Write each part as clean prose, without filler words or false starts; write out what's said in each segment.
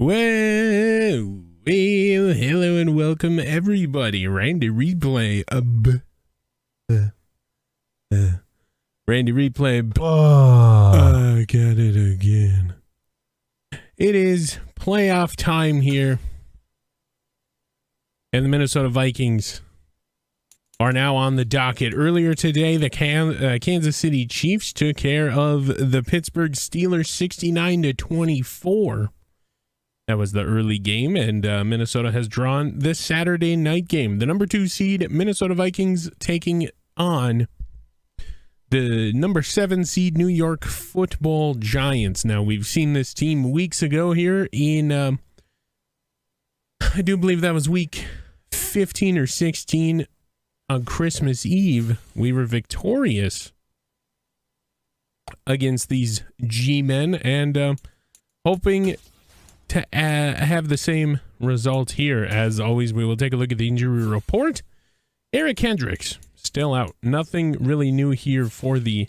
Well, hello and welcome everybody. Randy Replay. Randy Replay. I got it again. It is playoff time here. And the Minnesota Vikings are now on the docket. Earlier today, the Kansas City Chiefs took care of the Pittsburgh Steelers 69-24. That was the early game, and Minnesota has drawn this Saturday night game. The number 2 seed Minnesota Vikings taking on the number 7 seed New York Football Giants. Now, we've seen this team weeks ago here in, I do believe that was week 15 or 16 on Christmas Eve. We were victorious against these G-men and hoping to have the same result here. As always, we will take a look at the injury report. Eric Hendricks still out. Nothing really new here for the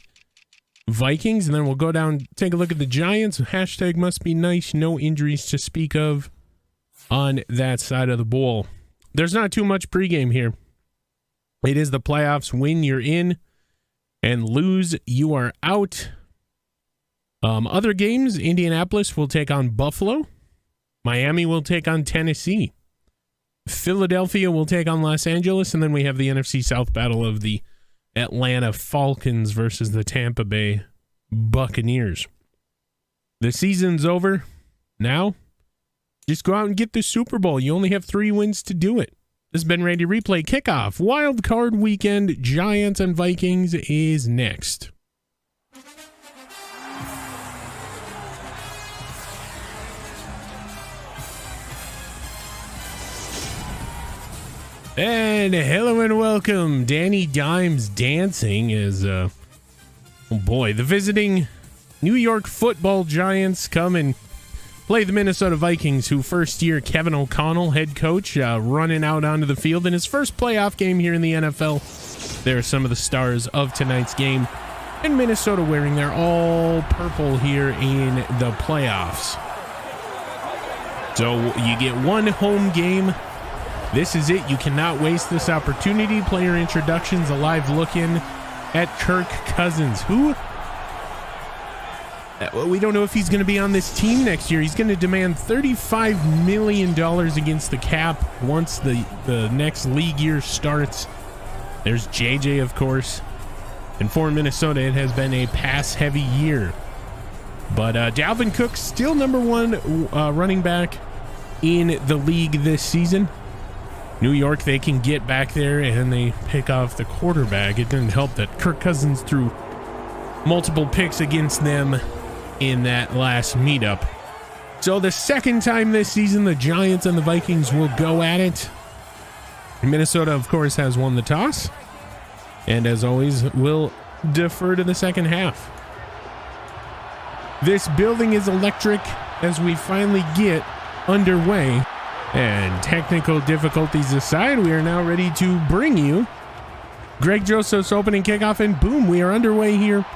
Vikings. And then we'll go down, take a look at the Giants. Hashtag must be nice. No injuries to speak of on that side of the ball. There's not too much pregame here. It is the playoffs. Win, you're in, and lose, you are out. Other games, Indianapolis will take on Buffalo. Miami will take on Tennessee. Philadelphia will take on Los Angeles. And then we have the NFC South battle of the Atlanta Falcons versus the Tampa Bay Buccaneers. The season's over. Now, just go out and get the Super Bowl. You only have 3 wins to do it. This has been Randy Replay. Kickoff. Wild Card Weekend. Giants and Vikings is next. And hello and welcome. Danny Dimes dancing is, oh boy, the visiting New York Football Giants come and play the Minnesota Vikings, who first year Kevin O'Connell, head coach, running out onto the field in his first playoff game here in the NFL. There are some of the stars of tonight's game. And Minnesota wearing their all purple here in the playoffs. So you get one home game. This is it. You cannot waste this opportunity. Player introductions, a live look-in at Kirk Cousins, who we don't know if he's going to be on this team next year. He's going to demand $35 million against the cap once the next league year starts. There's JJ, of course. And for Minnesota, it has been a pass-heavy year. But Dalvin Cook still number 1 running back in the league this season. New York, they can get back there and they pick off the quarterback. It didn't help that Kirk Cousins threw multiple picks against them in that last meetup. So the second time this season, the Giants and the Vikings will go at it. Minnesota, of course, has won the toss. And as always, will defer to the second half. This building is electric as we finally get underway. And technical difficulties aside, we are now ready to bring you Greg Joseph's opening kickoff, and boom, we are underway here.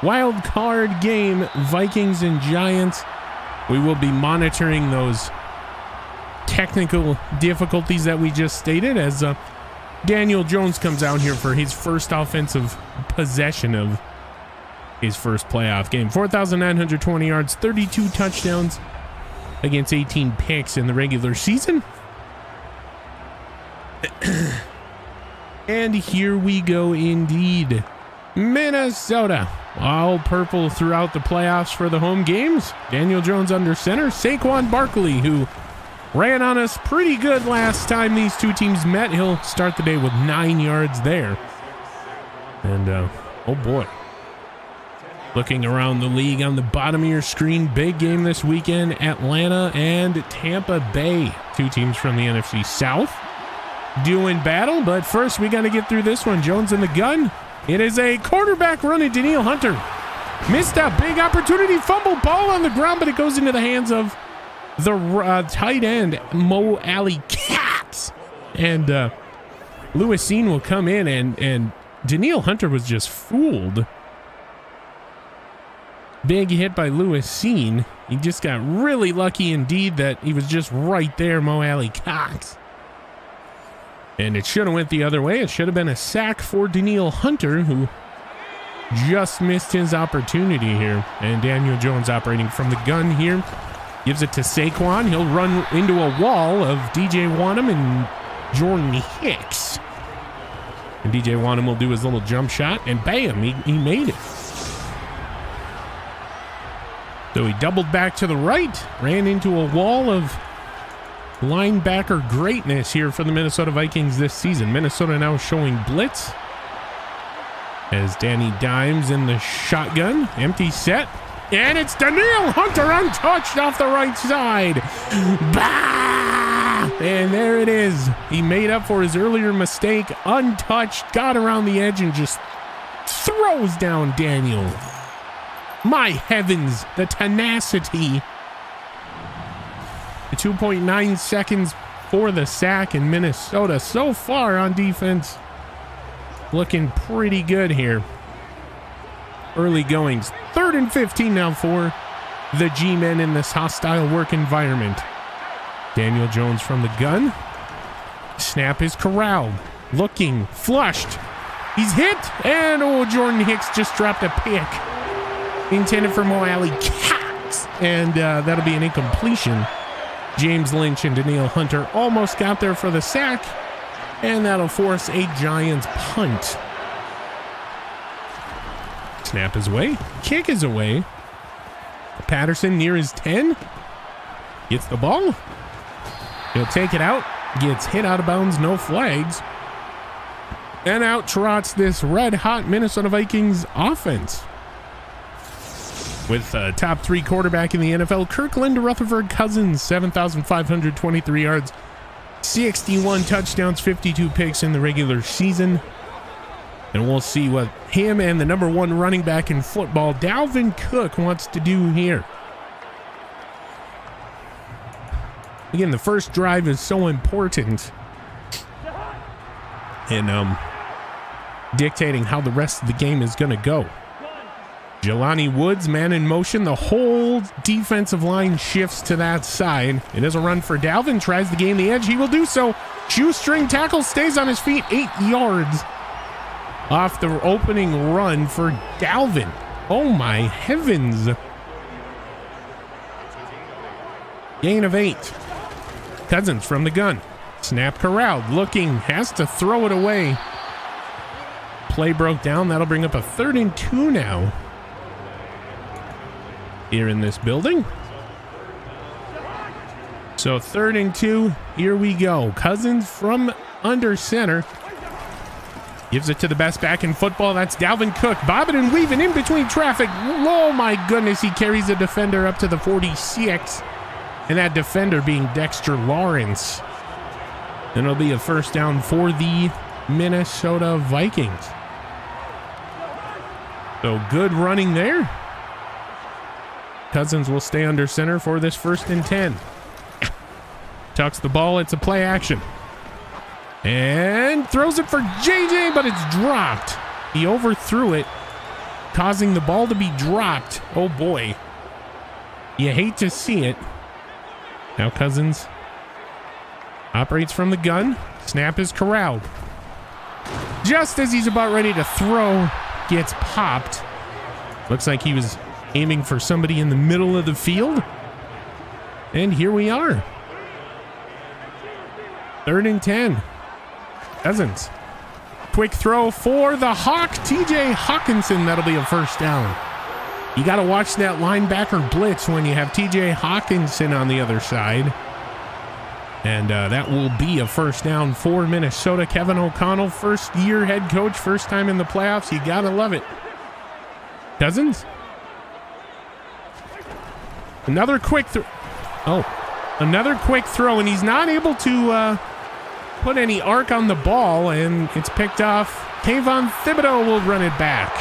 Wild card game, Vikings and Giants. We will be monitoring those technical difficulties that we just stated as Daniel Jones comes out here for his first offensive possession of his first playoff game. 4,920 yards, 32 touchdowns against 18 picks in the regular season. And here we go indeed. Minnesota, all purple throughout the playoffs for the home games. Daniel Jones under center. Saquon Barkley, who ran on us pretty good last time these two teams met. He'll start the day with 9 yards there. And, oh boy. Looking around the league on the bottom of your screen, big game this weekend, Atlanta and Tampa Bay. 2 teams from the NFC South doing battle, but first we got to get through this one. Jones in the gun. It is a quarterback run at Daniil Hunter. Missed a big opportunity, fumble, ball on the ground, but it goes into the hands of the tight end, Mo Alley Cats. And Lewis Seen will come in, and Daniil Hunter was just fooled Big hit by Lewis Seen. He just got really lucky indeed that he was just right there, Mo Alley Cox. And it should have went the other way. It should have been a sack for Daniil Hunter, who just missed his opportunity here. And Daniel Jones operating from the gun here. Gives it to Saquon. He'll run into a wall of DJ Wanham and Jordan Hicks. And DJ Wanham will do his little jump shot, and bam, he made it. So he doubled back to the right, ran into a wall of linebacker greatness here for the Minnesota Vikings this season. Minnesota now showing blitz as Danny Dimes in the shotgun. Empty set, and it's Daniil Hunter untouched off the right side. Bah! And there it is. He made up for his earlier mistake, untouched, got around the edge, and just throws down Daniel. My heavens, the tenacity. The 2.9 seconds for the sack in Minnesota. So far on defense, looking pretty good here. Early goings. 3rd and 15 now for the G-men in this hostile work environment. Daniel Jones from the gun. Snap is corralled. Looking, flushed. He's hit, and Jordan Hicks just dropped a pick. Intended for Mo Alley Cox, and that'll be an incompletion. James Lynch and Daniil Hunter almost got there for the sack, and that'll force a Giants punt. Snap is away. Kick is away. Patterson near his 10. Gets the ball. He'll take it out. Gets hit out of bounds. No flags. And out trots this red-hot Minnesota Vikings offense. With top 3 quarterback in the NFL, Kirkland to Rutherford Cousins, 7,523 yards, 61 touchdowns, 52 picks in the regular season. And we'll see what him and the number 1 running back in football, Dalvin Cook, wants to do here. Again, the first drive is so important in dictating how the rest of the game is going to go. Jelani Woods, man in motion. The whole defensive line shifts to that side. It is a run for Dalvin. Tries to gain the edge. He will do so. Shoestring tackle, stays on his feet. 8 yards off the opening run for Dalvin. Oh my heavens. Gain of 8. Cousins from the gun. Snap corralled. Looking. Has to throw it away. Play broke down. That'll bring up a 3rd and 2 now. Here in this building. So 3rd and 2, here we go. Cousins from under center. Gives it to the best back in football. That's Dalvin Cook. Bobbing and weaving in between traffic. Oh my goodness, he carries a defender up to the 46. And that defender being Dexter Lawrence. And it'll be a first down for the Minnesota Vikings. So good running there. Cousins will stay under center for this 1st and 10. Tucks the ball. It's a play action. And throws it for JJ, but it's dropped. He overthrew it, causing the ball to be dropped. Oh boy. You hate to see it. Now Cousins operates from the gun. Snap is corralled. Just as he's about ready to throw, gets popped. Looks like he was aiming for somebody in the middle of the field. And here we are. 3rd and 10. Cousins. Quick throw for the Hawk, TJ Hawkinson. That'll be a first down. You got to watch that linebacker blitz when you have TJ Hawkinson on the other side. And that will be a first down for Minnesota. Kevin O'Connell, 1st year head coach, 1st time in the playoffs. You got to love it. Cousins. Another quick throw. Another quick throw, and he's not able to put any arc on the ball, and it's picked off. Kayvon Thibodeau will run it back.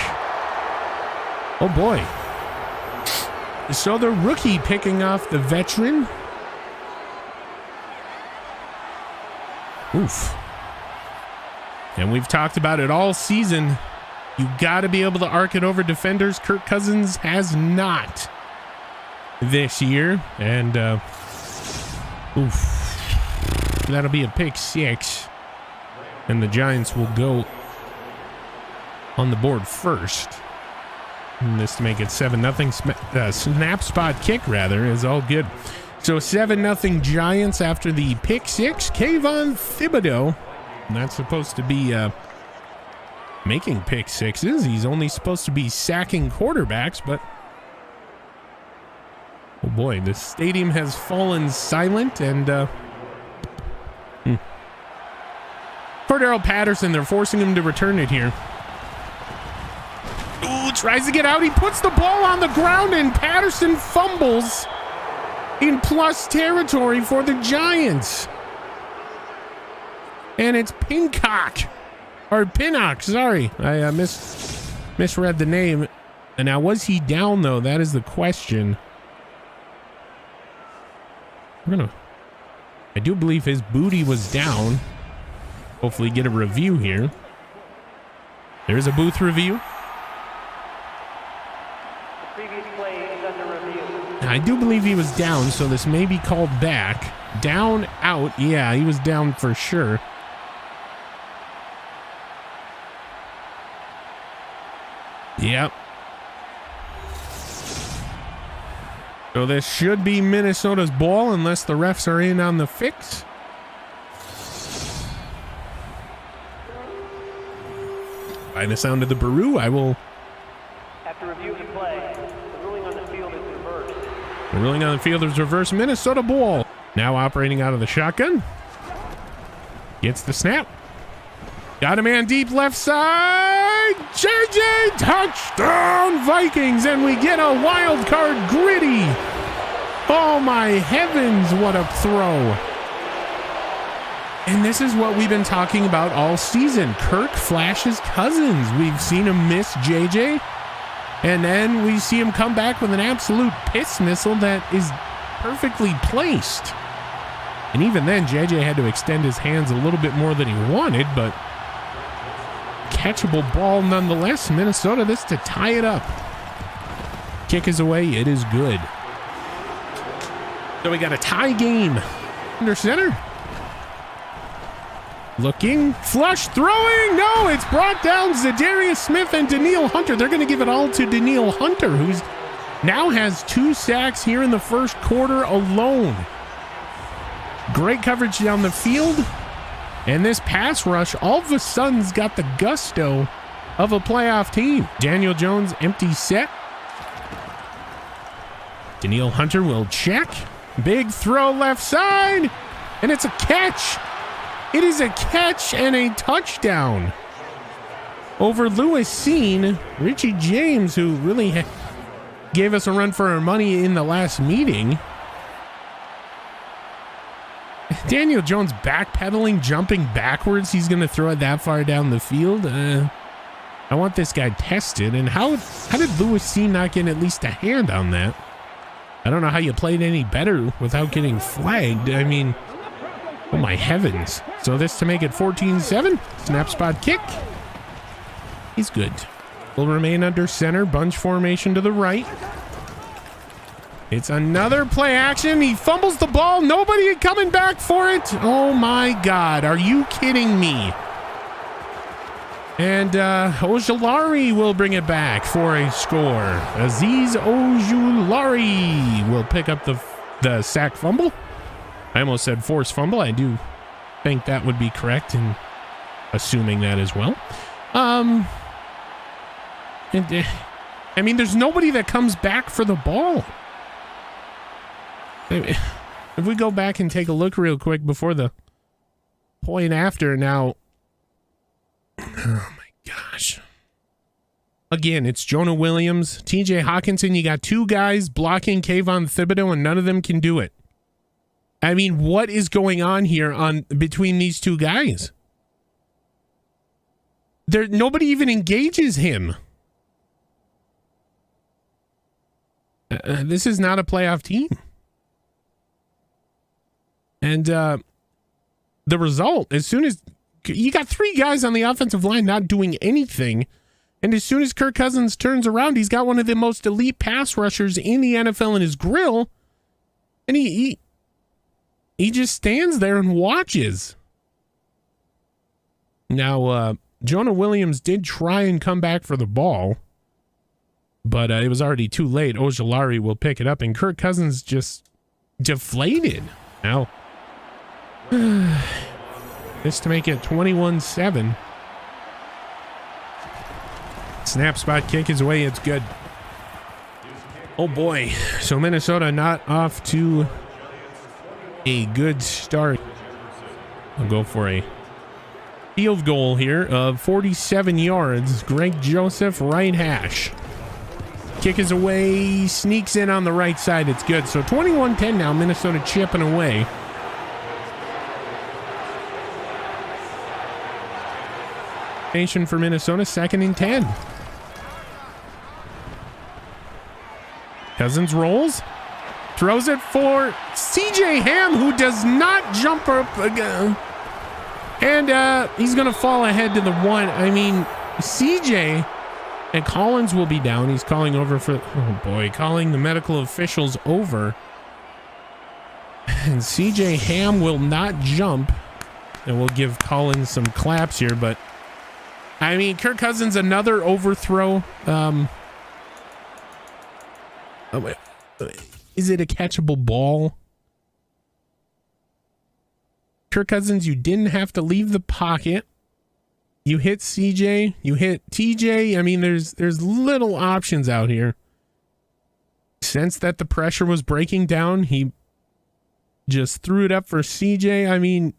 Oh boy. So the rookie picking off the veteran. Oof. And we've talked about it all season. You got to be able to arc it over defenders. Kirk Cousins has not this year. And, oof. That'll be a pick 6. And the Giants will go on the board first. And this to make it 7-0. Snap spot kick, rather, is all good. So 7-0 Giants after the pick 6. Kayvon Thibodeau. Not supposed to be making pick 6s. He's only supposed to be sacking quarterbacks, but oh boy, the stadium has fallen silent. And Cordero Patterson, they're forcing him to return it here. Ooh, tries to get out. He puts the ball on the ground, and Patterson fumbles in plus territory for the Giants. And it's Pinnock, sorry. I misread the name. And now, was he down, though? That is the question. I do believe his booty was down. Hopefully get a review here. There's a booth review. I do believe he was down, so this may be called back. Down, out. Yeah, he was down for sure. Yep. So this should be Minnesota's ball unless the refs are in on the fix. By the sound of the Baru, I will... After review of the play, the ruling on the field is reversed. The ruling on the field is reversed. Minnesota ball. Now operating out of the shotgun. Gets the snap. Got a man deep left side. JJ, touchdown Vikings, and we get a wild card gritty. Oh my heavens, what a throw. And this is what we've been talking about all season. Kirk flashes Cousins. We've seen him miss JJ, and then we see him come back with an absolute piss missile that is perfectly placed. And even then, JJ had to extend his hands a little bit more than he wanted, but catchable ball nonetheless. Minnesota, this to tie it up. Kick is away. It is good. So we got a tie game. Under center. Looking, flush, throwing. No, it's brought down. Zadarius Smith and Danielle Hunter. They're going to give it all to Danielle Hunter, who's now has 2 sacks here in the first quarter alone. Great coverage down the field. And this pass rush all of a sudden's got the gusto of a playoff team. Daniel Jones, empty set. Danielle Hunter will check. Big throw left side. And it's a catch. It is a catch and a touchdown over Lewis Seen. Richie James, who really gave us a run for our money in the last meeting. Daniel Jones backpedaling, jumping backwards. He's going to throw it that far down the field. I want this guy tested. And how did Lewis Seen not get at least a hand on that? I don't know how you played any better without getting flagged. I mean, oh my heavens. So this to make it 14-7. Snap spot kick. He's good. Will remain under center. Bunch formation to the right. It's another play action. He fumbles the ball. Nobody coming back for it. Oh my God. Are you kidding me? And Ojulari will bring it back for a score. Aziz Ojulari will pick up the sack fumble. I almost said forced fumble. I do think that would be correct in assuming that as well. I mean, there's nobody that comes back for the ball. If we go back and take a look real quick before the point after now. Oh my gosh. Again, it's Jonah Williams, TJ Hawkinson. You got 2 guys blocking Kayvon Thibodeau, and none of them can do it. I mean, what is going on here between these 2 guys? Nobody even engages him. This is not a playoff team. And the result, as soon as you got 3 guys on the offensive line not doing anything, And as soon as Kirk Cousins turns around, he's got one of the most elite pass rushers in the NFL in his grill. And he just stands there and watches. Now, Jonah Williams did try and come back for the ball, but it was already too late. Ojulari will pick it up, and Kirk Cousins just deflated. Now, this to make it 21-7. Snap spot kick is away. It's good. Oh boy. So Minnesota not off to a good start. I'll go for a field goal here of 47 yards. Greg Joseph, right hash. Kick is away. Sneaks in on the right side. It's good. So 21-10 now. Minnesota chipping away. Nation for Minnesota, 2nd and 10. Cousins rolls, throws it for CJ Ham, who does not jump up again. And he's going to fall ahead to the 1. I mean, CJ and Collins will be down. He's calling over for, oh boy, calling the medical officials over. And CJ Ham will not jump. And we'll give Collins some claps here, but I mean, Kirk Cousins, another overthrow. Is it a catchable ball? Kirk Cousins, you didn't have to leave the pocket. You hit CJ, you hit TJ. I mean, there's little options out here. Sensed that the pressure was breaking down. He just threw it up for CJ. I mean,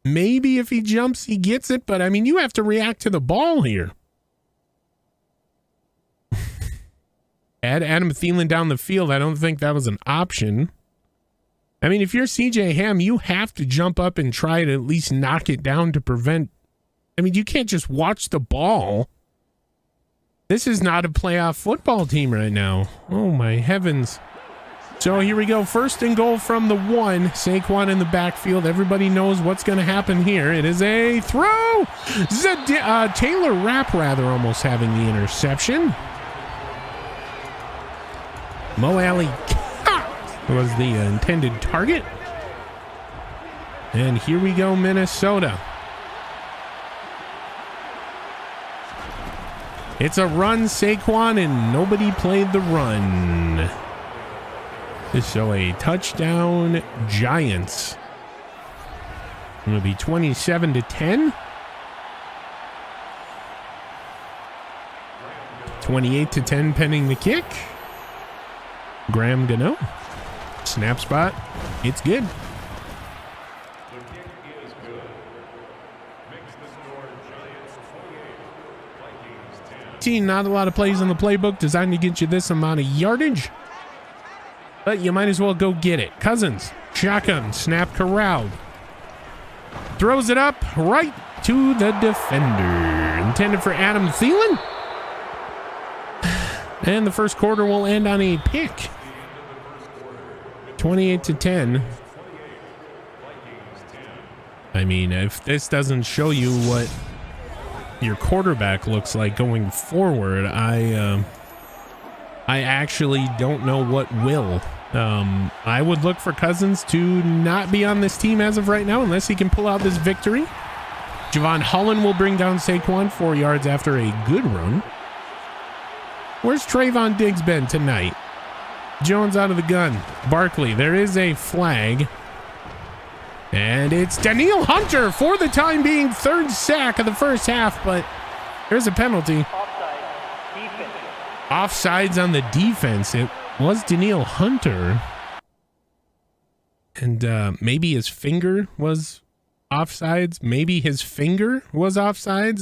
maybe if he jumps, he gets it, but I mean, you have to react to the ball here. Add Adam Thielen down the field. I don't think that was an option. I mean, if you're CJ Ham, you have to jump up and try to at least knock it down to prevent. I mean, you can't just watch the ball. This is not a playoff football team right now. Oh my heavens. So here we go. 1st and goal from the 1. Saquon in the backfield. Everybody knows what's going to happen here. It is a throw. Taylor Rapp rather almost having the interception. Mo Alley was the intended target. And here we go, Minnesota. It's a run, Saquon, and nobody played the run. So a touchdown, Giants. It'll be 27-10. 28-10 pending the kick. Graham Gano. Snap spot. It's good. Not a lot of plays in the playbook designed to get you this amount of yardage, but you might as well go get it. Cousins, shotgun, snap corralled. Throws it up right to the defender. Intended for Adam Thielen. And the first quarter will end on a pick. 28-10. I mean, if this doesn't show you what your quarterback looks like going forward, I actually don't know what will. I would look for Cousins to not be on this team as of right now unless he can pull out this victory. Javon Holland will bring down Saquon 4 yards after a good run. Where's Trayvon Diggs been tonight? Jones out of the gun. Barkley, there is a flag. And it's Danielle Hunter for the time being, 3rd sack of the first half, but there's a penalty. Offsides on the defense. It was Danielle Hunter. And maybe his finger was offsides. Maybe his finger was offsides.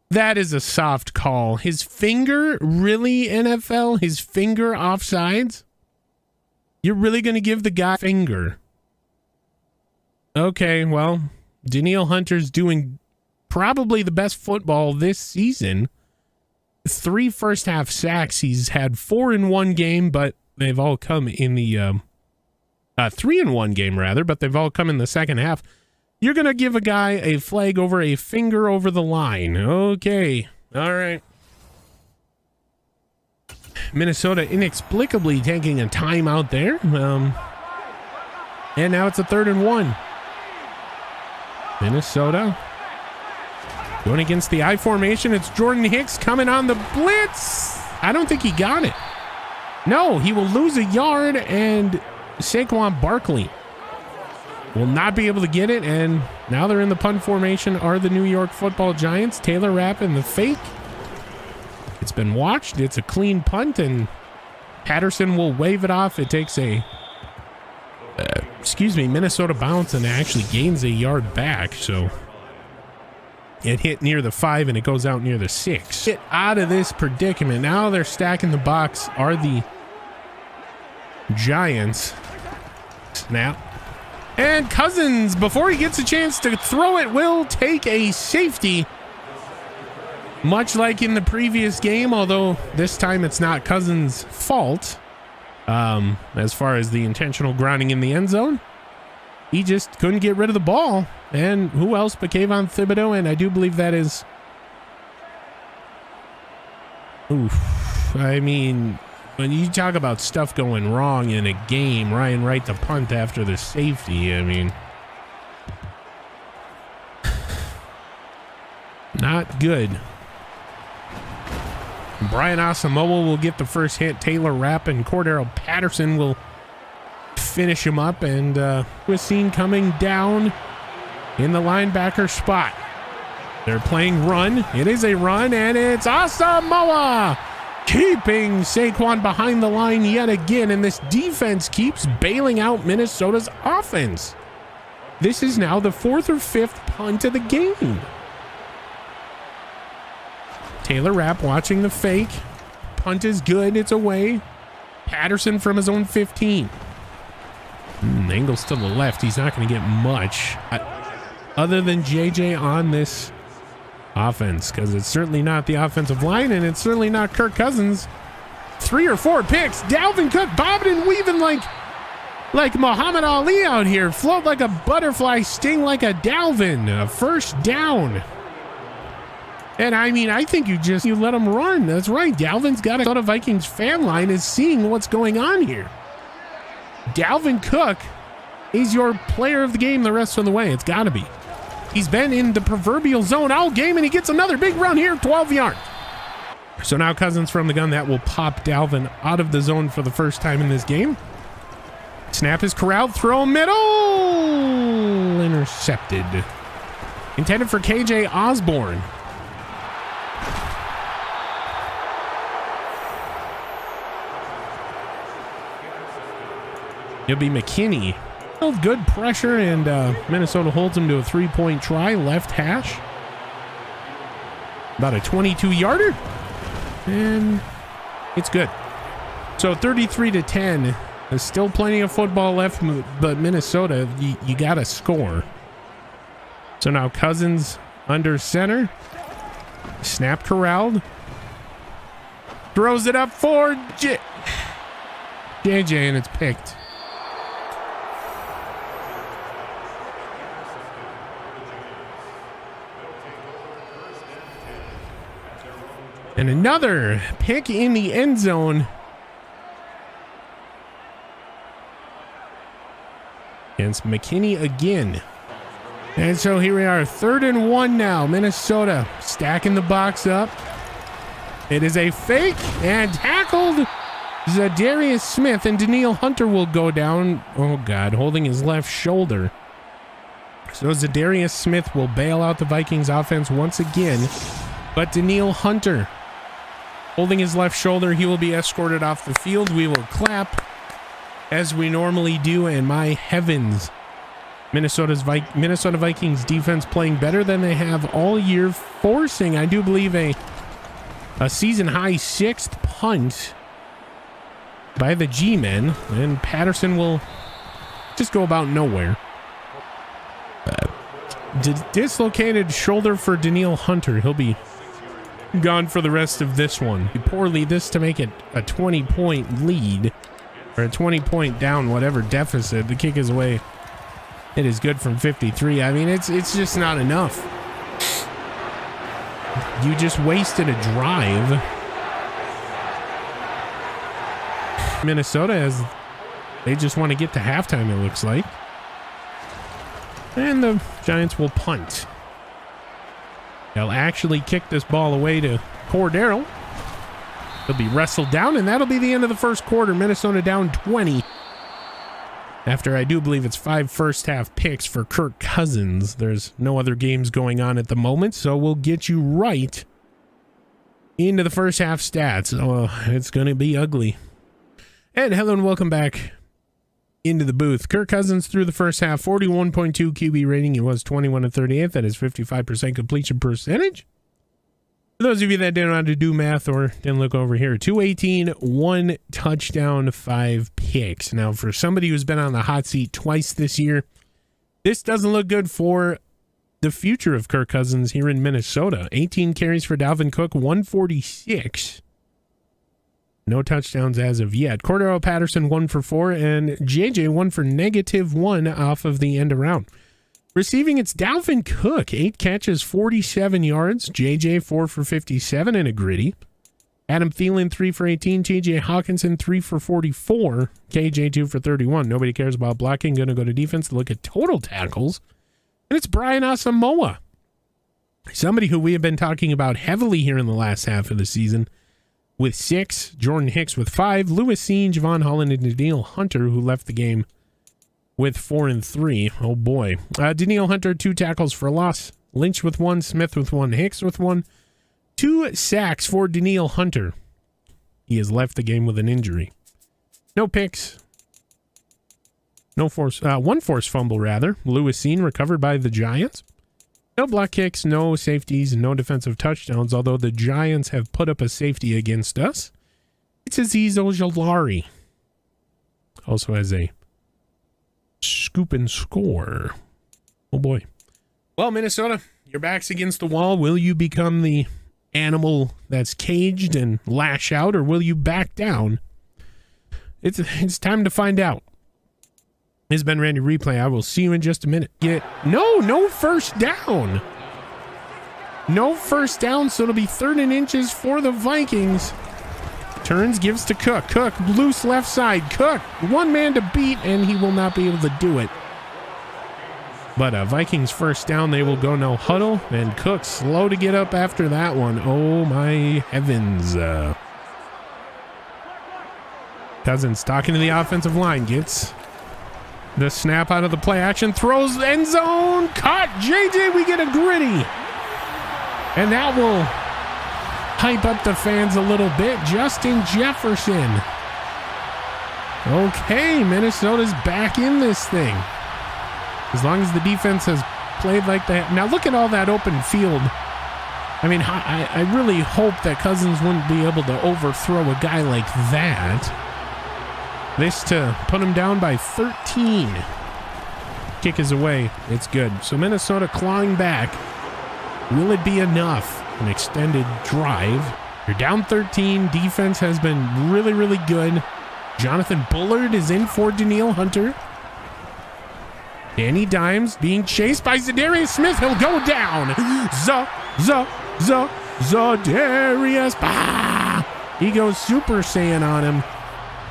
That is a soft call. His finger, really, NFL? His finger offsides? You're really going to give the guy finger? Okay, well, Danielle Hunter's doing probably the best football this season. 3 first half sacks. He's had 4 in one game, but they've all come in the 3 in one game rather, but they've all come in the second half. You're going to give a guy a flag over a finger over the line. Okay. All right. Minnesota inexplicably taking a timeout there. And now it's a 3rd and 1. Minnesota going against the I formation. It's Jordan Hicks coming on the blitz. I don't think he got it. No, he will lose a yard, and Saquon Barkley will not be able to get it. And now they're in the punt formation are the New York Football Giants. Taylor Rapp in the fake. It's been watched. It's a clean punt, and Patterson will wave it off. It takes a Minnesota bounce and actually gains a yard back. So it hit near the 5 and it goes out near the 6. Get out of this predicament. Now they're stacking the box are the Giants. Snap. And Cousins, before he gets a chance to throw it, will take a safety. Much like in the previous game, although this time it's not Cousins' fault. As far as the intentional grounding in the end zone, he just couldn't get rid of the ball. And who else but Kayvon Thibodeau? And I do believe that is... Oof. I mean, when you talk about stuff going wrong in a game, Ryan Wright the punt after the safety, I mean... Not good. Brian Asamoah will get the first hit. Taylor Rapp and Cordero Patterson will finish him up. And was seen coming down in the linebacker spot. They're playing run. It is a run, and it's Asamoah keeping Saquon behind the line yet again. And this defense keeps bailing out Minnesota's offense. This is now the 4th or 5th punt of the game. Taylor Rapp watching the fake. Punt is good. It's away. Patterson from his own 15. Angles to the left. He's not going to get much other than JJ on this offense, because it's certainly not the offensive line, and it's certainly not Kirk Cousins. 3 or 4 picks. Dalvin Cook bobbing and weaving like Muhammad Ali out here. Float like a butterfly, sting like a Dalvin. A first down. And I mean, I think you let him run. That's right. Dalvin's got a lot of Vikings fan line is seeing what's going on here. Dalvin Cook is your player of the game the rest of the way. It's got to be. He's been in the proverbial zone all game, and he gets another big run here, 12 yards. So now Cousins from the gun. That will pop Dalvin out of the zone for the first time in this game. Snap is corralled. Throw middle. Intercepted. Intended for KJ Osborne. It'll be McKinney. Good pressure, and Minnesota holds him to a 3-point try. Left hash. About a 22-yarder. And it's good. So 33-10. There's still plenty of football left, but Minnesota, you got to score. So now Cousins under center. Snap corralled. Throws it up for JJ, and it's picked. And another pick in the end zone. Against McKinney again. And so here we are, 3rd and 1 now. Minnesota stacking the box up. It is a fake and tackled. Zadarius Smith and Daniil Hunter will go down. Oh God, holding his left shoulder. So Zadarius Smith will bail out the Vikings offense once again. But Daniil Hunter holding his left shoulder, he will be escorted off the field. We will clap as we normally do, and my heavens, Minnesota Vikings defense playing better than they have all year, forcing, I do believe, a season-high 6th punt by the G-men, and Patterson will just go about nowhere. Dislocated shoulder for Daniil Hunter. He'll be gone for the rest of this one. Poorly this to make it a 20-point lead, or a 20-point down, whatever deficit. The kick is away It is good from 53. I mean, it's just not enough. You just wasted a drive. Minnesota they just want to get to halftime, it looks like. And the Giants will punt. They'll actually kick this ball away to Cordero. They'll be wrestled down, and that'll be the end of the first quarter. Minnesota down 20. After I do believe it's 5 first half picks for Kirk Cousins. There's no other games going on at the moment, so we'll get you right into the first half stats. Oh, it's going to be ugly. And hello and welcome back into the booth. Kirk Cousins through the first half, 41.2 QB rating. He was 21 of 38. That is 55% completion percentage. For those of you that didn't know how to do math or didn't look over here, 218, 1 touchdown, 5 picks. Now, for somebody who's been on the hot seat twice this year, this doesn't look good for the future of Kirk Cousins here in Minnesota. 18 carries for Dalvin Cook, 146. No touchdowns as of yet. Cordero Patterson 1 for 4, and JJ 1 for -1 off of the end around. Receiving, it's Dalvin Cook, 8 catches, 47 yards. JJ 4 for 57 in a gritty. Adam Thielen 3 for 18. TJ Hawkinson 3 for 44. KJ 2 for 31. Nobody cares about blocking. Going to go to defense to look at total tackles. And it's Brian Asamoah, somebody who we have been talking about heavily here in the last half of the season, with 6. Jordan Hicks with 5. Lewis Seen, Javon Holland, and Danielle Hunter, who left the game with 4 and 3. Oh boy. Danielle Hunter, 2 tackles for loss. Lynch with 1. Smith with 1. Hicks with 1. 2 sacks for Danielle Hunter. He has left the game with an injury. No picks. No force. 1 forced fumble, rather. Lewis Seen recovered by the Giants. No block kicks, no safeties, no defensive touchdowns, although the Giants have put up a safety against us. It's Azeez Ojulari. Also has a scoop and score. Oh boy. Well, Minnesota, your back's against the wall. Will you become the animal that's caged and lash out, or will you back down? It's time to find out. This has been Randy Replay. I will see you in just a minute. No first down. No first down, so it'll be 3rd and inches for the Vikings. Turns, gives to Cook. Cook, loose left side. Cook, 1 man to beat, and he will not be able to do it. But Vikings first down, they will go no huddle, and Cook slow to get up after that one. Oh my heavens. Cousins talking to the offensive line, gets the snap out of the play action, throws end zone, caught. JJ, we get a gritty. And that will hype up the fans a little bit. Justin Jefferson. Okay, Minnesota's back in this thing. As long as the defense has played like that. Now look at all that open field. I mean, I really hope that Cousins wouldn't be able to overthrow a guy like that. This to put him down by 13. Kick is away. It's good. So Minnesota clawing back. Will it be enough? An extended drive. You're down 13. Defense has been really, really good. Jonathan Bullard is in for Danielle Hunter. Danny Dimes being chased by Zadarius Smith. He'll go down. Zadarius. Bah! He goes Super Saiyan on him.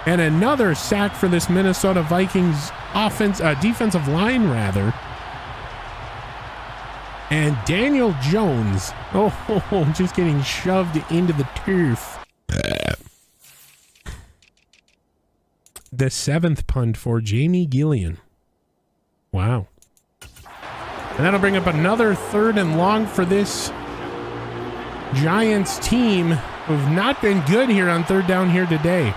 And another sack for this Minnesota Vikings defensive line, rather. And Daniel Jones, just getting shoved into the turf. The 7th punt for Jamie Gillian. Wow. And that'll bring up another 3rd and long for this Giants team, who've not been good here on 3rd down here today.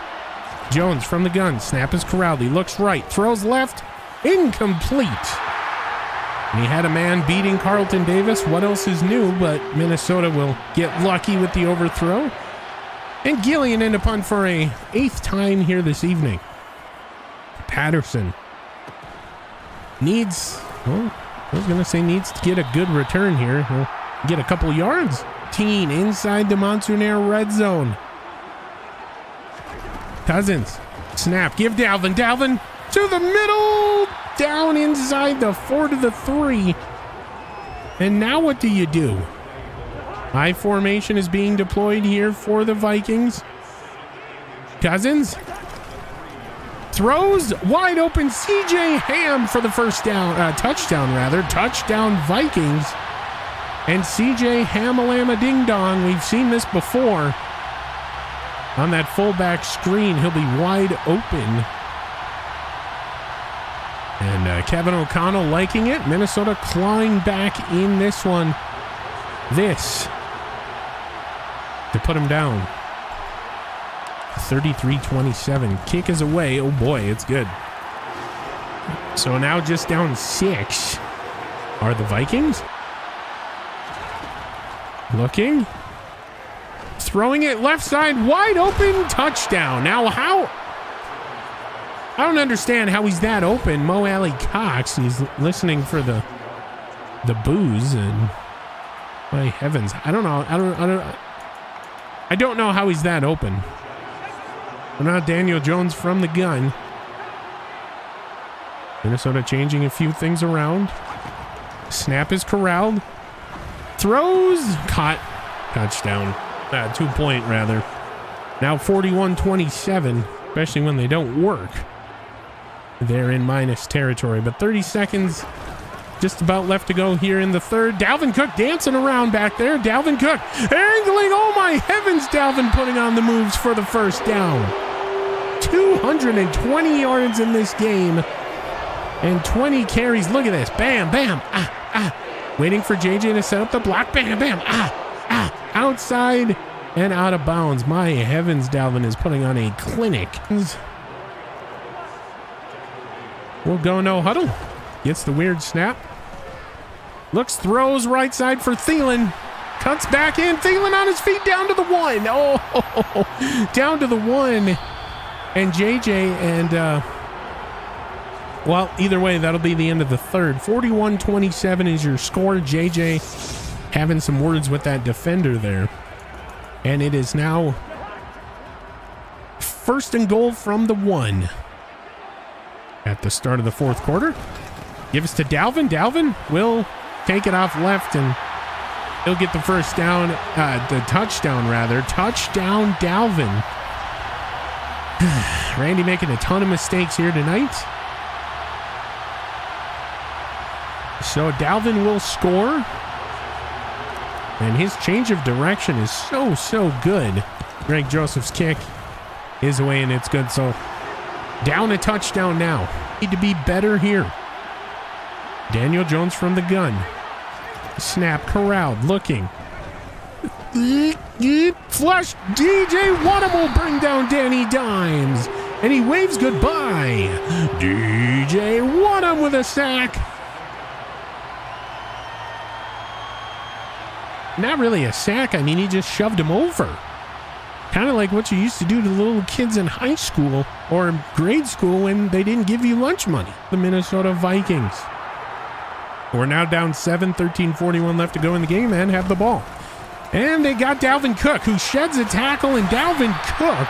Jones from the gun. Snap is corralled. He looks right. Throws left. Incomplete. And he had a man beating Carlton Davis. What else is new? But Minnesota will get lucky with the overthrow. And Gillian in to punt for a 8th time here this evening. Patterson needs to get a good return here. He'll get a couple yards. Teen inside the Monsoon Air red zone. Cousins, snap, give Dalvin to to the middle, down inside the 4 to the 3. And now what do you do? I formation is being deployed here for the Vikings. Cousins throws wide open. CJ Ham for the first down, touchdown rather. Touchdown Vikings. And CJ Hamalama Ding Dong. We've seen this before. On that fullback screen, he'll be wide open. And Kevin O'Connell liking it. Minnesota clawing back in this one. This to put him down. 33-27. Kick is away. Oh boy, it's good. So now just down 6 are the Vikings. Looking. Throwing it left side, wide open, touchdown. Now how? I don't understand how he's that open. Mo Alley Cox, he's listening for the boos, and my heavens, I don't know. I don't know how he's that open. But now Daniel Jones from the gun. Minnesota changing a few things around. Snap is corralled. Throws, caught, touchdown. 2-point rather. Now 41-27, especially when they don't work. They're in minus territory, but 30 seconds just about left to go here in the third. Dalvin Cook dancing around back there. Dalvin Cook angling. Oh my heavens, Dalvin putting on the moves for the first down. 220 yards in this game and 20 carries. Look at this. Bam, bam, waiting for JJ to set up the block. Bam, bam, outside and out of bounds. My heavens, Dalvin is putting on a clinic. We'll go no huddle. Gets the weird snap. Looks, throws right side for Thielen. Cuts back in. Thielen on his feet down to the 1. Oh, down to the 1. And JJ and, well, either way, that'll be the end of the third. 41-27 is your score. JJ having some words with that defender there. And it is now first and goal from the 1 at the start of the fourth quarter. Give us to Dalvin. Dalvin will take it off left, and he'll get the first down, the touchdown rather. Touchdown Dalvin. Randy making a ton of mistakes here tonight. So Dalvin will score. And his change of direction is so good. Greg Joseph's kick is away, and it's good. So down a touchdown now. Need to be better here. Daniel Jones from the gun. Snap corralled, looking. Flush. DJ Wanham will bring down Danny Dimes. And he waves goodbye. DJ Wanham with a sack. Not really a sack. I mean, he just shoved him over. Kind of like what you used to do to little kids in high school or grade school when they didn't give you lunch money. The Minnesota Vikings. We're now down 7, 13:41 left to go in the game and have the ball. And they got Dalvin Cook, who sheds a tackle, and Dalvin Cook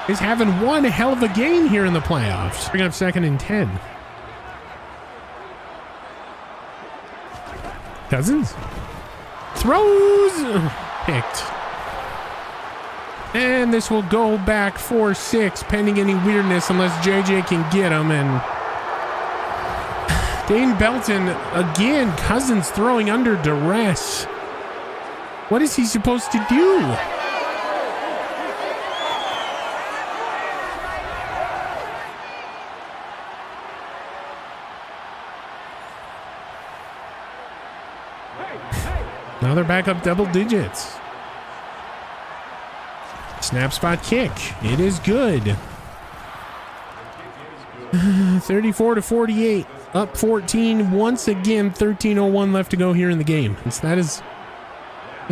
is having one hell of a game here in the playoffs. Bring up 2nd and 10. Cousins throws, picked. And this will go back 4-6, pending any weirdness, unless JJ can get him. And Dane Belton, again, Cousins throwing under duress. What is he supposed to do? Now they're back up double digits. Snap spot kick. It is good. 34-48. Up 14. Once again, 13:01 left to go here in the game. That is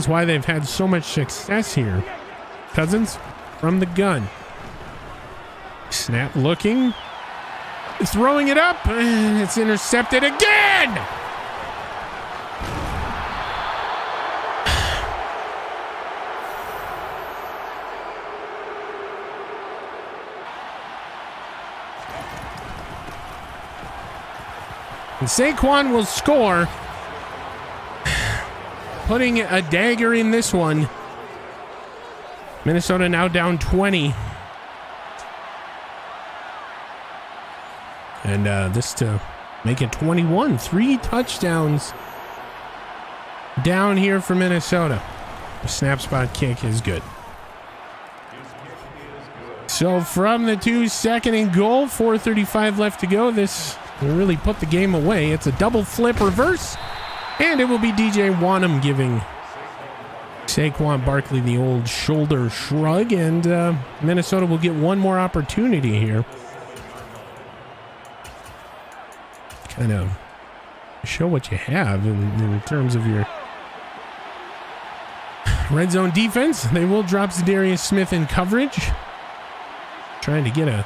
why they've had so much success here. Cousins from the gun. Snap looking. Throwing it up. And it's intercepted again. And Saquon will score, putting a dagger in this one. Minnesota now down 20. And this to make it 21. 3 touchdowns down here for Minnesota. The snap spot kick is good. So from the 2, second and goal, 4:35 left to go. This will really put the game away. It's a double flip reverse, and it will be DJ Wanham giving Saquon Barkley the old shoulder shrug, and Minnesota will get one more opportunity here. Kind of show what you have in terms of your red zone defense. They will drop Zadarius Smith in coverage. Trying to get a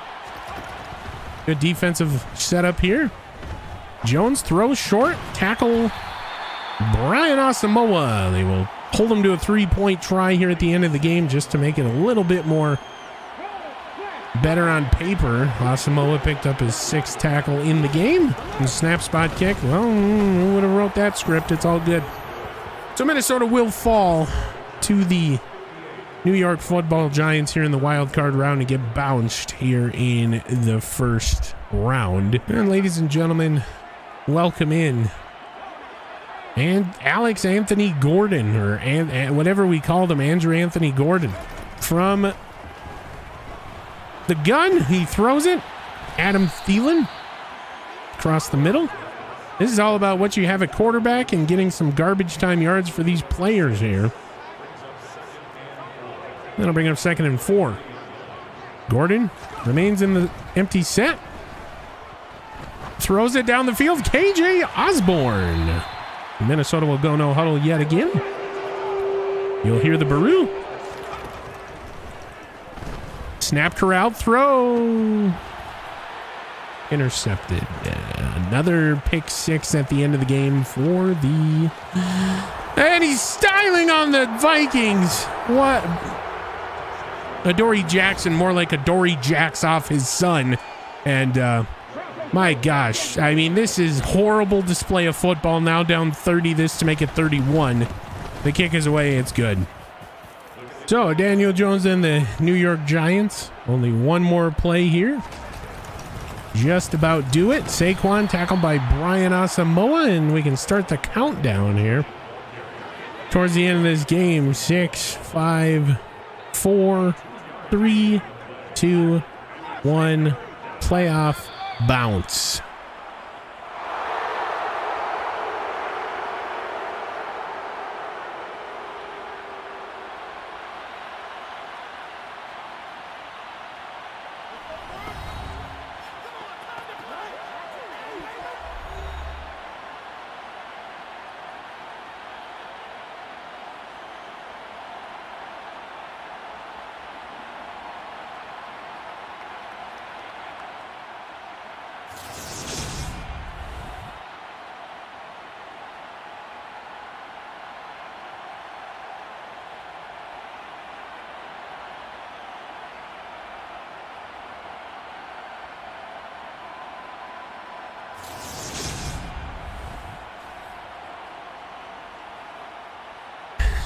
good defensive setup here. Jones throws short. Tackle Brian Asamoah. They will hold him to a 3-point try here at the end of the game just to make it a little bit more better on paper. Asamoah picked up his 6th tackle in the game. And snap spot kick. Well, who would have wrote that script? It's all good. So Minnesota will fall to the New York Football Giants here in the Wildcard Round and get bounced here in the first round. And ladies and gentlemen, welcome in. And Alex Anthony Gordon, or whatever we called him, Andrew Anthony Gordon. From the gun, he throws it. Adam Thielen across the middle. This is all about what you have at quarterback and getting some garbage time yards for these players here. That'll bring up 2nd and 4. Gordon remains in the empty set. Throws it down the field. KJ Osborne. Minnesota will go no huddle yet again. You'll hear the Baru. Snap corral throw. Intercepted. Another pick 6 at the end of the game for the... And he's styling on the Vikings. What? Adoree Jackson, more like Adoree jacks off his son. And my gosh, I mean, this is horrible display of football. Now down 30, this to make it 31. The kick is away. It's good. So Daniel Jones and the New York Giants. Only one more play here. Just about do it. Saquon tackled by Brian Asamoah, and we can start the countdown here. Towards the end of this game, 6, 5, 4, 3, 2, 1, playoff bounce.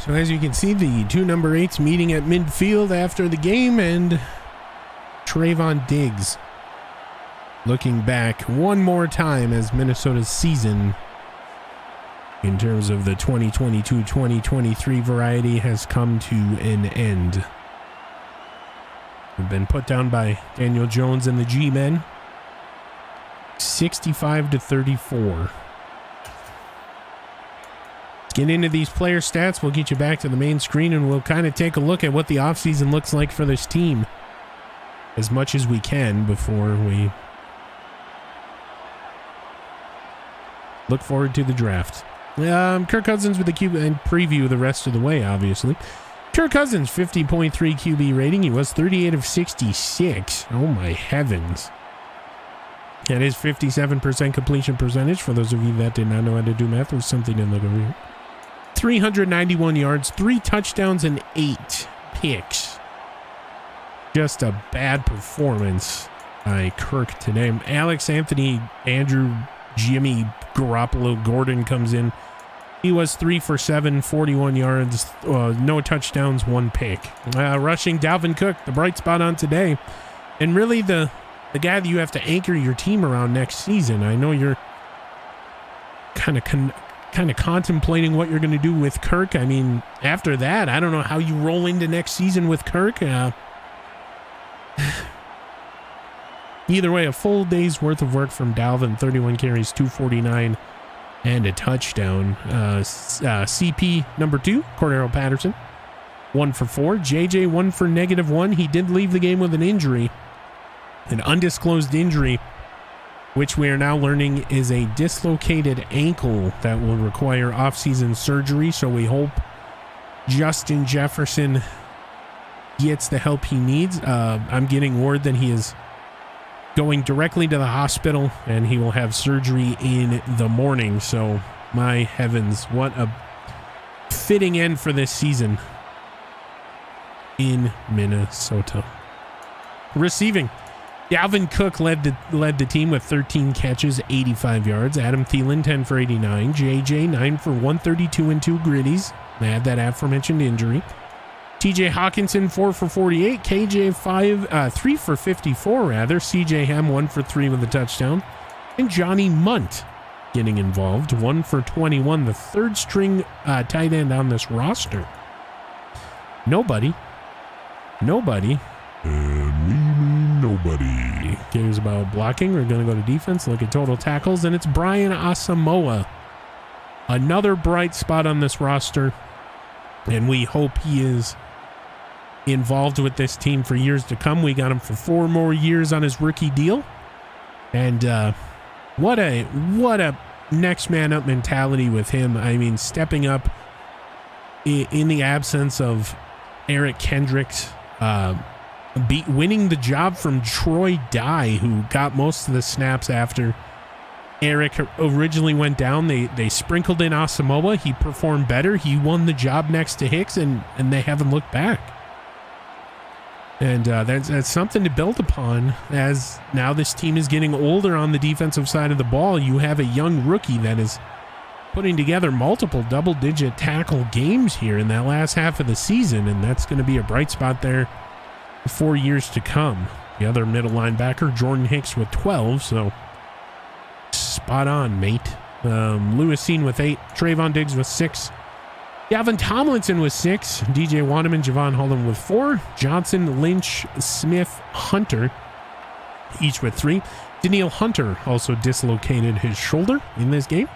So as you can see, the 2 number 8s meeting at midfield after the game, and Trayvon Diggs looking back one more time as Minnesota's season in terms of the 2022-2023 variety has come to an end. We've been put down by Daniel Jones and the G-Men, 65-34. Get into these player stats. We'll get you back to the main screen, and we'll kind of take a look at what the offseason looks like for this team as much as we can before we look forward to the draft. Kirk Cousins with the QB and preview the rest of the way, obviously. Kirk Cousins, 50.3 QB rating. He was 38 of 66. Oh, my heavens. That is 57% completion percentage. For those of you that did not know how to do math, there's something to look over here. 391 yards, 3 touchdowns, and 8 picks. Just a bad performance by Kirk today. Alex Anthony, Andrew Jimmy Garoppolo Gordon comes in. He was 3 for 7, 41 yards, no touchdowns, 1 pick. Rushing, Dalvin Cook, the bright spot on today. And really the guy that you have to anchor your team around next season. I know you're kind of contemplating what you're going to do with Kirk. I mean, after that, I don't know how you roll into next season with Kirk. Either way, a full day's worth of work from Dalvin, 31 carries, 249, and a touchdown. CP number 2, Cordero Patterson, 1 for 4. JJ 1 for -1. He did leave the game with an injury, an undisclosed injury, which we are now learning is a dislocated ankle that will require off-season surgery. So we hope Justin Jefferson gets the help he needs. I'm getting word that he is going directly to the hospital and he will have surgery in the morning. So my heavens, what a fitting end for this season in Minnesota. Receiving, Dalvin Cook led the team with 13 catches, 85 yards. Adam Thielen, 10 for 89. JJ, 9 for 132 and 2 gritties. They had that aforementioned injury. TJ Hawkinson, 4 for 48. KJ, 3 for 54, rather. CJ Ham, 1 for 3 with a touchdown. And Johnny Munt getting involved, 1 for 21. The third string tight end on this roster. Nobody cares about blocking. We're going to go to defense, look at total tackles, and it's Brian Asamoah. Another bright spot on this roster, and we hope he is involved with this team for years to come. We got him for 4 more years on his rookie deal, and what a next man up mentality with him. I mean, stepping up in the absence of Eric Kendricks, winning the job from Troy Dye, who got most of the snaps after Eric originally went down. They sprinkled in Asamoah. He performed better. He won the job next to Hicks, and they haven't looked back. And that's something to build upon, as now this team is getting older on the defensive side of the ball. You have a young rookie that is putting together multiple double-digit tackle games here in that last half of the season, and that's going to be a bright spot there for years to come. The other middle linebacker, Jordan Hicks, with 12, so spot on, mate. Lewis Cine with 8, Trayvon Diggs with 6, Gavin Tomlinson with 6, DJ Wanneman, Javon Holland with 4, Johnson, Lynch, Smith, Hunter, each with 3. Daniil Hunter also dislocated his shoulder in this game.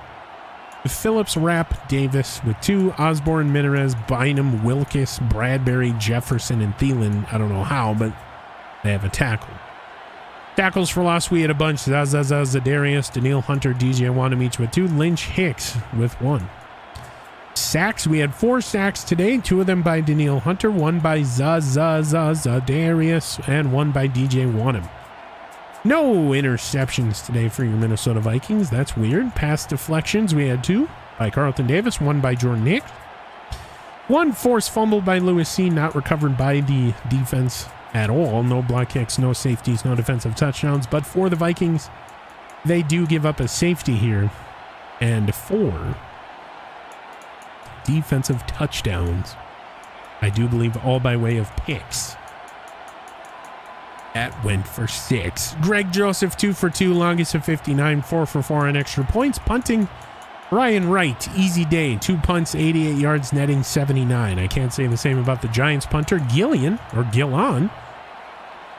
Phillips, Rapp, Davis with 2, Osborne, Minarez, Bynum, Wilkes, Bradbury, Jefferson, and Thielen. I don't know how, but they have a tackle. Tackles for loss, we had a bunch. Zadarius, Daniil Hunter, DJ Wanam each with 2, Lynch, Hicks with 1. Sacks, we had 4 sacks today, 2 of them by Daniil Hunter, 1 by Zadarius, and 1 by DJ Wanam. No interceptions today for your Minnesota Vikings. That's weird. Pass deflections, we had 2 by Carlton Davis, 1 by Jordan Hicks. 1 forced fumble by Lewis Cine, not recovered by the defense at all. No block kicks, no safeties, no defensive touchdowns. But for the Vikings, they do give up a safety here. And 4 defensive touchdowns. I do believe all by way of picks. That went for 6. Greg Joseph, 2 for 2, longest of 59, 4 for 4 on extra points. Punting, Ryan Wright, easy day, 2 punts, 88 yards, netting 79. I can't say the same about the Giants punter, Gillan,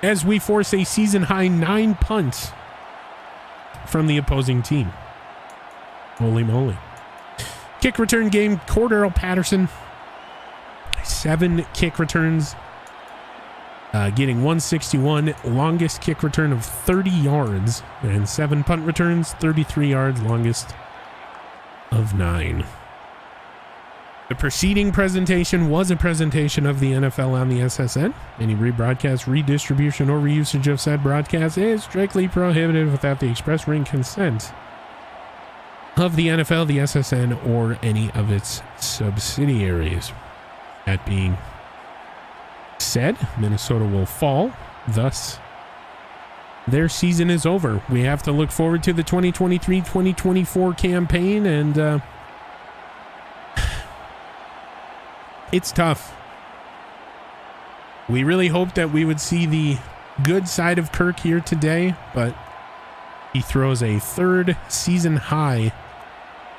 as we force a season-high 9 punts from the opposing team. Holy moly. Kick return game, Cordero Patterson, 7 kick returns, getting 161, longest kick return of 30 yards, and 7 punt returns, 33 yards, longest of 9. The preceding presentation was a presentation of the NFL on the SSN. Any rebroadcast, redistribution, or reusage of said broadcast is strictly prohibited without the express written consent of the NFL, the SSN, or any of its subsidiaries. That being said, Minnesota will fall, thus their season is over. We have to look forward to the 2023-2024 campaign, and it's tough. We really hoped that we would see the good side of Kirk here today, but he throws a third season high,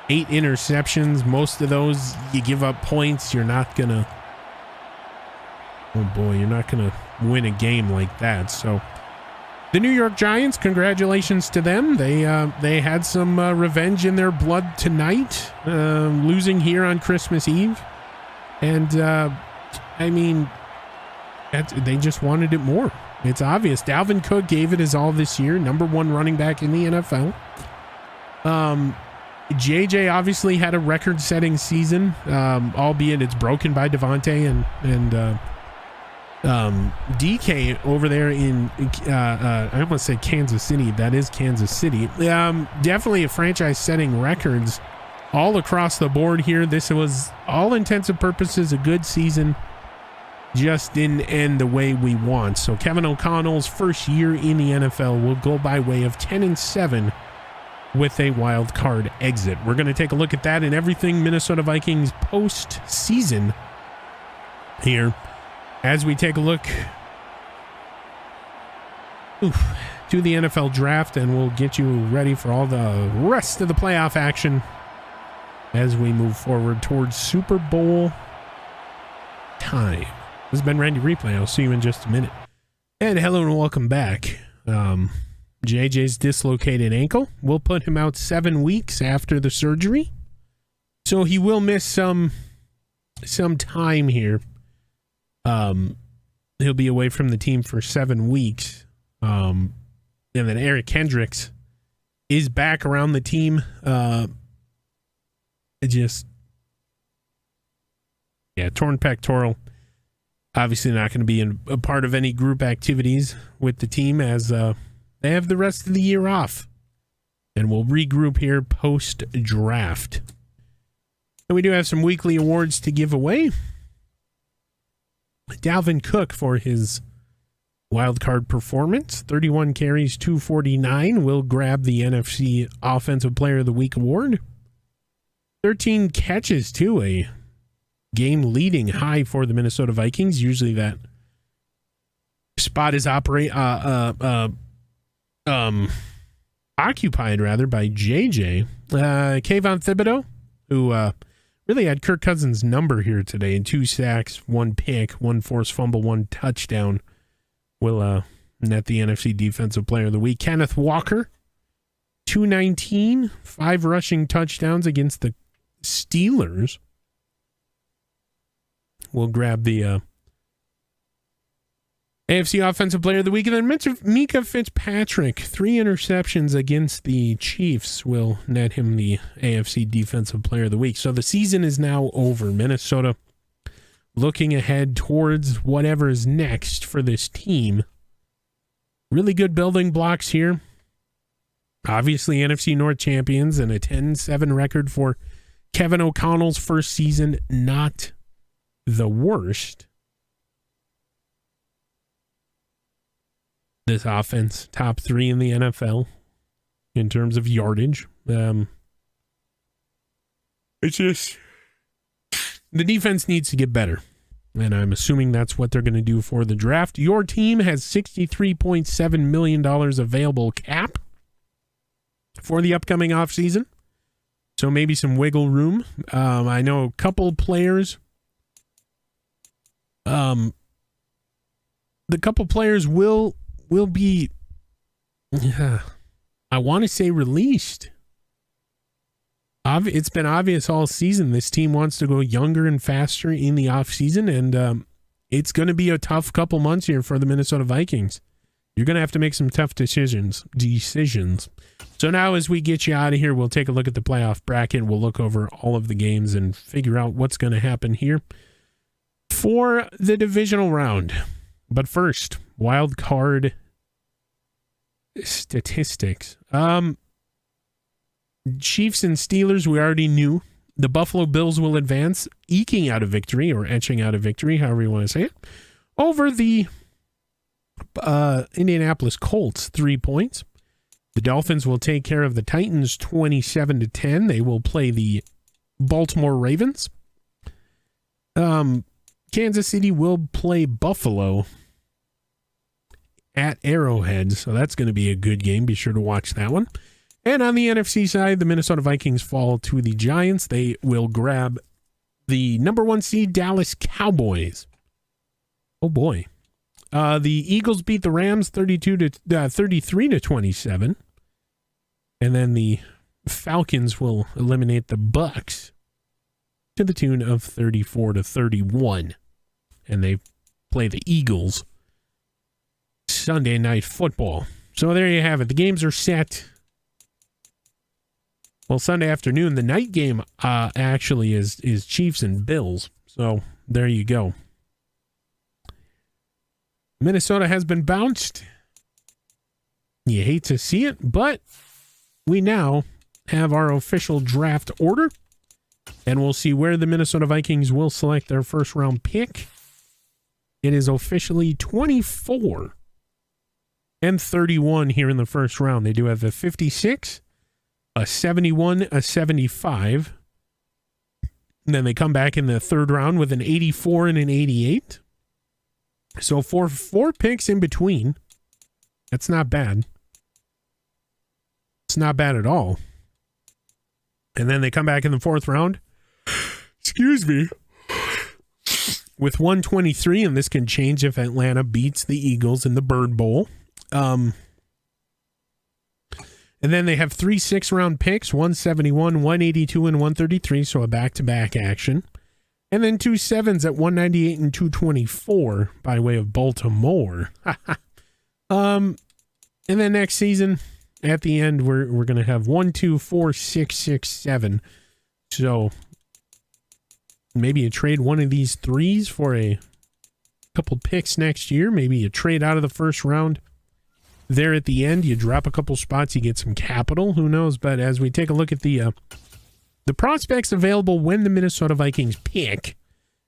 8 interceptions. Most of those, you give up points. You're not gonna, oh boy, you're not gonna win a game like that. So the New York Giants, congratulations to them. They had some revenge in their blood tonight, losing here on Christmas Eve. And I mean, they just wanted it more. It's obvious. Dalvin Cook gave it his all this year. #1 running back in the NFL. JJ obviously had a record-setting season, albeit it's broken by Devontae and DK over there in, I almost said Kansas City. That is Kansas City. Definitely a franchise-setting records all across the board here. This was, all intents and purposes, a good season. Just didn't end the way we want. So Kevin O'Connell's first year in the NFL will go by way of 10-7 with a wild card exit. We're going to take a look at that and everything Minnesota Vikings post-season here as we take a look to the NFL draft, and we'll get you ready for all the rest of the playoff action as we move forward towards Super Bowl time. This has been Randy Replay. I'll see you in just a minute. And hello and welcome back. JJ's dislocated ankle. We'll put him out 7 weeks after the surgery. So he will miss some time here. He'll be away from the team for 7 weeks. And then Eric Kendricks is back around the team. Torn pectoral. Obviously not going to be a part of any group activities with the team as they have the rest of the year off. And we'll regroup here post-draft. And we do have some weekly awards to give away. Dalvin Cook for his wildcard performance. 31 carries, 249. Will grab the NFC Offensive Player of the Week award. 13 catches, too, a game-leading high for the Minnesota Vikings. Usually that spot is occupied rather by JJ. Kayvon Thibodeau, who really had Kirk Cousins' number here today in 2 sacks, 1 pick, 1 forced fumble, 1 touchdown, will net the NFC Defensive Player of the Week. Kenneth Walker, 219, 5 rushing touchdowns against the Steelers. We'll grab the AFC Offensive Player of the Week. And then Micah Fitzpatrick, 3 interceptions against the Chiefs, will net him the AFC Defensive Player of the Week. So the season is now over. Minnesota looking ahead towards whatever is next for this team. Really good building blocks here. Obviously, NFC North champions and a 10-7 record for Kevin O'Connell's first season. Not the worst. This offense, top 3 in the NFL in terms of yardage. It's just the defense needs to get better, and I'm assuming that's what they're going to do for the draft. Your team has $63.7 million available cap for the upcoming offseason, so maybe some wiggle room. I know a couple players. The couple players will be, I want to say, released. It's been obvious all season this team wants to go younger and faster in the offseason, and it's going to be a tough couple months here for the Minnesota Vikings. You're going to have to make some tough decisions. So now as we get you out of here, we'll take a look at the playoff bracket. We'll look over all of the games and figure out what's going to happen here for the divisional round. But first, wild card statistics. Chiefs and Steelers, we already knew. The Buffalo Bills will advance, eking out a victory, or etching out a victory, however you want to say it, over the Indianapolis Colts, 3 points. The Dolphins will take care of the Titans 27-10. They will play the Baltimore Ravens. Kansas City will play Buffalo at Arrowhead, so that's going to be a good game. Be sure to watch that one. And on the NFC side, the Minnesota Vikings fall to the Giants. They will grab the number 1 seed Dallas Cowboys. Oh boy. The Eagles beat the Rams 33-27. And then the Falcons will eliminate the Bucks to the tune of 34-31. And they play the Eagles Sunday Night Football. So there you have it. The games are set. Well, Sunday afternoon, the night game actually is Chiefs and Bills. So there you go. Minnesota has been bounced. You hate to see it, but we now have our official draft order, and we'll see where the Minnesota Vikings will select their first round pick. It is officially 24 and 31 here in the first round. They do have a 56, a 71, a 75. And then they come back in the third round with an 84 and an 88. So for 4 picks in between, that's not bad. It's not bad at all. And then they come back in the fourth round. Excuse me. With 123, and this can change if Atlanta beats the Eagles in the Bird Bowl. And then they have 3 6-round picks, 171, 182, and 133, so a back-to-back action. And then 2 7s at 198 and 224 by way of Baltimore. And then next season, at the end, we're going to have 1, 2, 4, 6, 6, 7. So maybe you trade one of these 3s for a couple picks next year. Maybe you trade out of the first round. There at the end, you drop a couple spots, you get some capital. Who knows? But as we take a look at the prospects available when the Minnesota Vikings pick,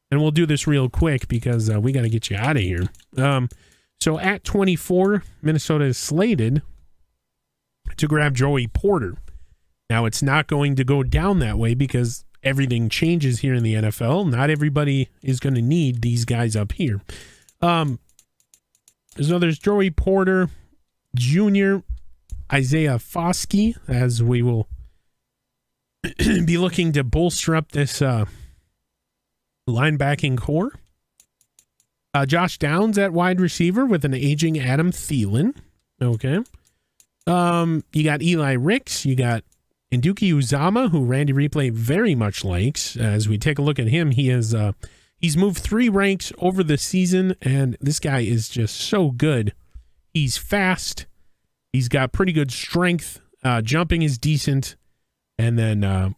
and we'll do this real quick because we got to get you out of here. So at 24, Minnesota is slated to grab Joey Porter. Now, it's not going to go down that way because everything changes here in the NFL. Not everybody is going to need these guys up here. So there's Joey Porter Jr., Isaiah Foskey, as we will be looking to bolster up this linebacking core. Josh Downs at wide receiver with an aging Adam Thielen. Okay. You got Eli Ricks. You got Induki Uzama, who Randy Replay very much likes. As we take a look at him, he is he's moved 3 ranks over the season, and this guy is just so good. He's fast. He's got pretty good strength. Jumping is decent. And then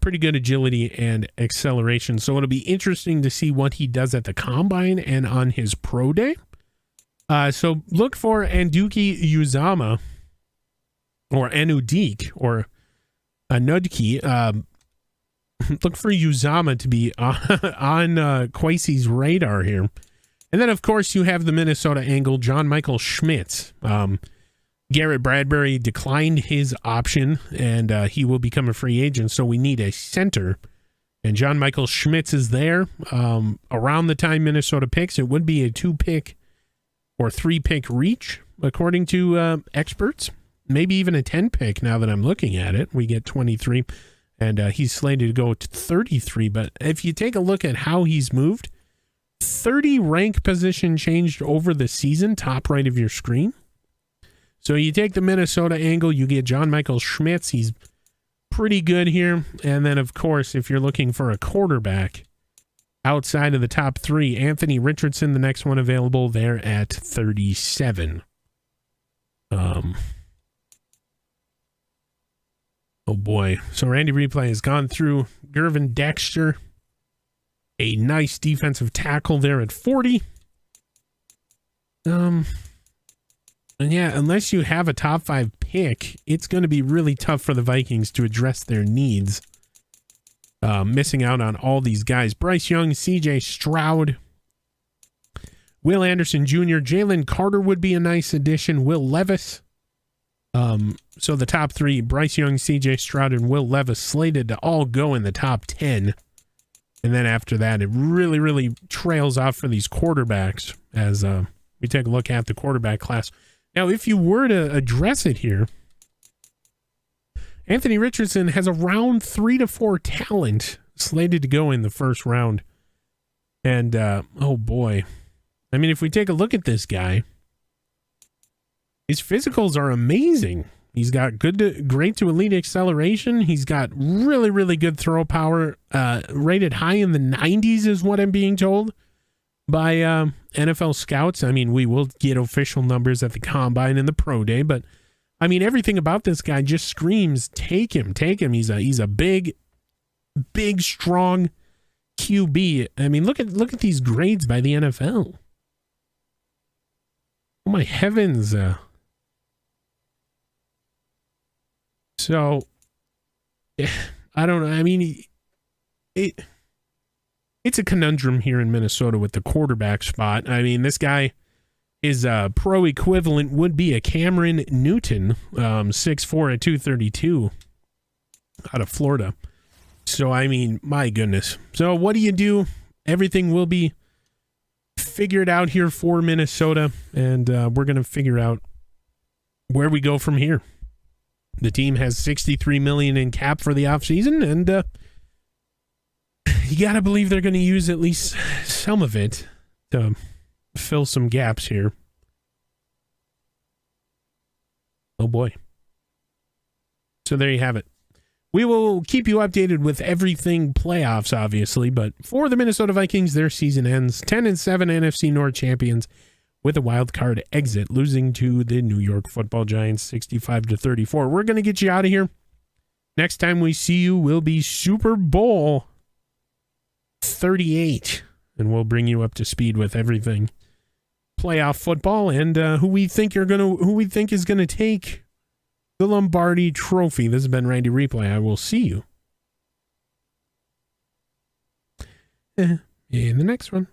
pretty good agility and acceleration. So it'll be interesting to see what he does at the Combine and on his Pro Day. So look for Induki Uzama or Anudik or Anudki. Look for Uzama to be on Kwesi's radar here. And then, of course, you have the Minnesota angle, John Michael Schmitz. Garrett Bradbury declined his option, and he will become a free agent, so we need a center. And John Michael Schmitz is there. Around the time Minnesota picks, it would be a 2-pick or 3-pick reach, according to experts. Maybe even a 10-pick now that I'm looking at it. We get 23, and he's slated to go to 33. But if you take a look at how he's moved, 30 rank position changed over the season, top right of your screen. So you take the Minnesota angle, you get John Michael Schmitz. He's pretty good here. And then, of course, if you're looking for a quarterback outside of the top 3, Anthony Richardson, the next one available there at 37. Oh boy. So Randy Replay has gone through Gervin Dexter, a nice defensive tackle there at 40. And yeah, unless you have a top 5 pick, it's going to be really tough for the Vikings to address their needs. Missing out on all these guys. Bryce Young, CJ Stroud, Will Anderson Jr., Jalen Carter would be a nice addition. Will Levis. So the top three, Bryce Young, CJ Stroud, and Will Levis, slated to all go in the top 10. And then after that, it really, really trails off for these quarterbacks as we take a look at the quarterback class. Now, if you were to address it here, Anthony Richardson has a round 3 to 4 talent slated to go in the first round. And, oh boy. I mean, if we take a look at this guy, his physicals are amazing. He's got great to elite acceleration. He's got really, really good throw power, rated high in the 90s is what I'm being told by NFL scouts. I mean, we will get official numbers at the combine and the pro day, but I mean, everything about this guy just screams, take him, take him. He's a big, strong QB. I mean, look at these grades by the NFL. Oh my heavens. So, I don't know. I mean, it's a conundrum here in Minnesota with the quarterback spot. I mean, this guy, his pro equivalent would be a Cameron Newton, 6'4" at 232 out of Florida. So, I mean, my goodness. So, what do you do? Everything will be figured out here for Minnesota, and we're going to figure out where we go from here. The team has $63 million in cap for the offseason, and you got to believe they're going to use at least some of it to fill some gaps here. Oh boy. So there you have it. We will keep you updated with everything playoffs, obviously, but for the Minnesota Vikings, their season ends 10-7 NFC North champions with a wild card exit, losing to the New York Football Giants 65-34. We're going to get you out of here. Next time we see you will be Super Bowl 38, and we'll bring you up to speed with everything playoff football and who we think is gonna take the Lombardi Trophy. This has been Randy Replay. I will see you in the next one.